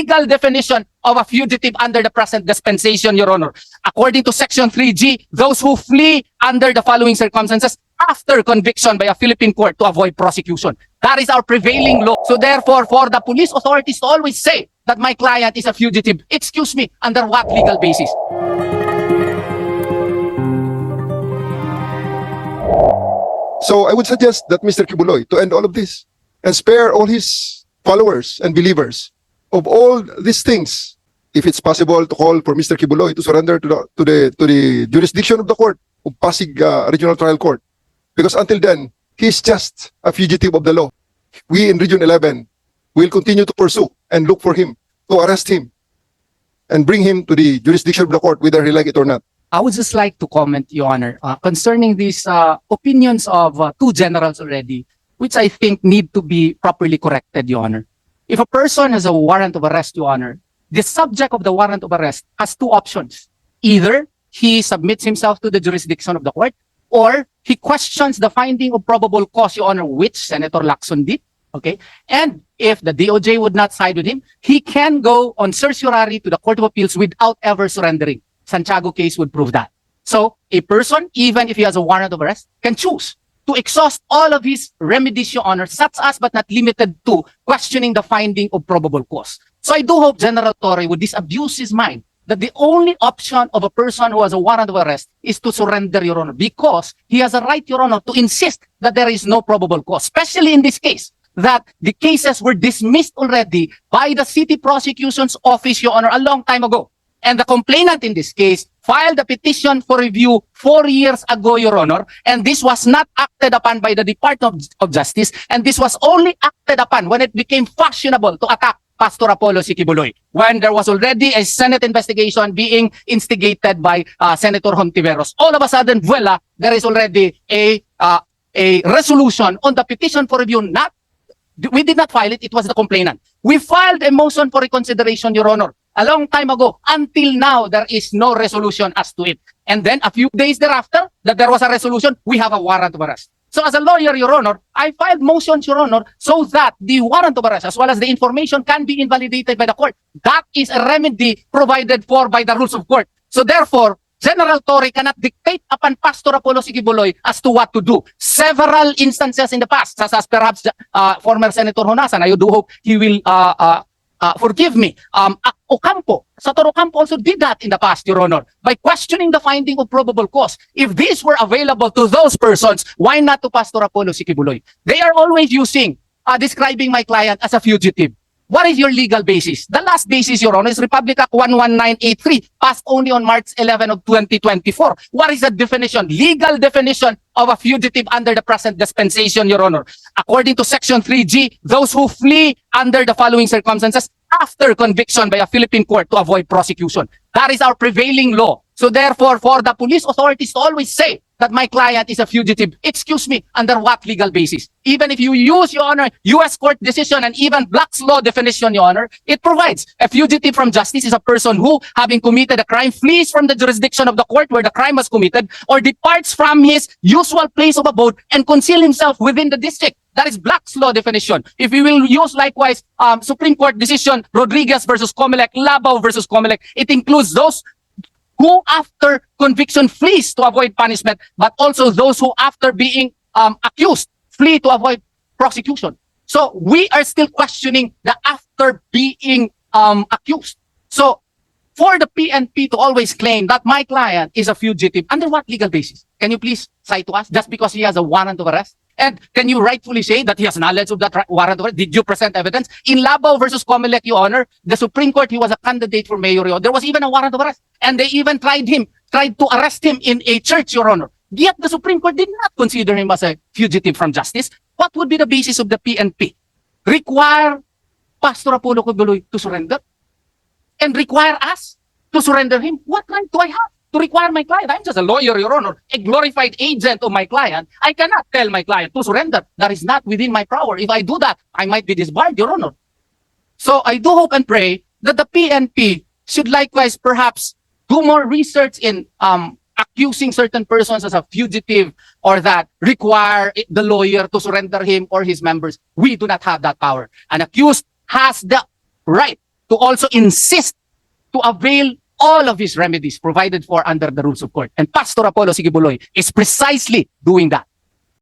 legal definition of a fugitive under the present dispensation, Your Honor. According to Section 3G, those who flee under the following circumstances after conviction by a Philippine court to avoid prosecution. That is our prevailing law. So therefore, for the police authorities to always say that my client is a fugitive, excuse me, under what legal basis? So I would suggest that Mr. Kibuloy to end all of this and spare all his followers and believers of all these things. If it's possible to call for Mr. Kibuloy to surrender to the jurisdiction of the court of Pasig Regional Trial Court, because until then he's just a fugitive of the law. We in Region 11 will continue to pursue and look for him, to arrest him, and bring him to the jurisdiction of the court, whether he like it or not. I would just like to comment, Your Honor, concerning these opinions of two generals already, which I think need to be properly corrected, Your Honor. If a person has a warrant of arrest, Your Honor, the subject of the warrant of arrest has two options. Either he submits himself to the jurisdiction of the court, or he questions the finding of probable cause, Your Honor, which Senator Lacson did. Okay? And if the DOJ would not side with him, he can go on certiorari to the Court of Appeals without ever surrendering. Santiago case would prove that. So a person, even if he has a warrant of arrest, can choose to exhaust all of his remedies, Your Honor, such as but not limited to questioning the finding of probable cause. So I do hope General Torre would disabuse his mind that the only option of a person who has a warrant of arrest is to surrender, Your Honor, because he has a right, Your Honor, to insist that there is no probable cause, especially in this case, that the cases were dismissed already by the City Prosecution's Office, Your Honor, a long time ago. And the complainant in this case filed a petition for review 4 years ago, Your Honor, and this was not acted upon by the Department of Justice, and this was only acted upon when it became fashionable to attack Pastor Apollo C. Kibuloy, when there was already a Senate investigation being instigated by Senator Hontiveros. All of a sudden, voila, there is already a resolution on the petition for review. We did not file it, it was the complainant. We filed a motion for reconsideration, Your Honor, a long time ago. Until now, there is no resolution as to it. And then a few days thereafter, that there was a resolution, we have a warrant of arrest. So as a lawyer, Your Honor, I filed motions, Your Honor, so that the warrant of arrest, as well as the information, can be invalidated by the court. That is a remedy provided for by the rules of court. So therefore, General Torre cannot dictate upon Pastor Apollo C. Kibuloy as to what to do. Several instances in the past, such as perhaps former Senator Honasan, I do hope he will forgive me. Ocampo, Senator Ocampo also did that in the past, Your Honor, by questioning the finding of probable cause. If these were available to those persons, why not to Pastor Apollo C. Kibuloy? They are always describing my client as a fugitive. What is your legal basis? The last basis, Your Honor, is Republic Act 11983, passed only on March 11 of 2024. What is the definition, legal definition of a fugitive under the present dispensation, Your Honor? According to Section 3G, those who flee under the following circumstances after conviction by a Philippine court to avoid prosecution. That is our prevailing law. So therefore, for the police authorities to always say that my client is a fugitive, excuse me, under what legal basis? Even if you use, Your Honor, U.S. court decision and even Black's law definition, Your Honor, it provides a fugitive from justice is a person who, having committed a crime, flees from the jurisdiction of the court where the crime was committed or departs from his usual place of abode and conceal himself within the district. That is Black's law definition. If we will use likewise Supreme Court decision, Rodriguez versus Comelec, Labao versus Comelec, it includes those who after conviction flees to avoid punishment, but also those who after being accused flee to avoid prosecution. So we are still questioning the after being accused. So for the PNP to always claim that my client is a fugitive, under what legal basis? Can you please cite to us? Just because he has a warrant of arrest? And can you rightfully say that he has knowledge of that warrant of arrest? Did you present evidence? In Labao versus Comelec, Your Honor, the Supreme Court, he was a candidate for mayor. There was even a warrant of arrest. And they even tried to arrest him in a church, Your Honor. Yet the Supreme Court did not consider him as a fugitive from justice. What would be the basis of the PNP? Require Pastor Apollo Kibuloy to surrender? And require us to surrender him? What right do I have to require my client? I'm just a lawyer, Your Honor, a glorified agent of my client. I cannot tell my client to surrender. That is not within my power. If I do that, I might be disbarred, Your Honor. So I do hope and pray that the PNP should likewise perhaps do more research in accusing certain persons as a fugitive or that require the lawyer to surrender him or his members. We do not have that power. An accused has the right to also insist to avail all of his remedies provided for under the rules of court. And Pastor Apollo Sigibuloy is precisely doing that.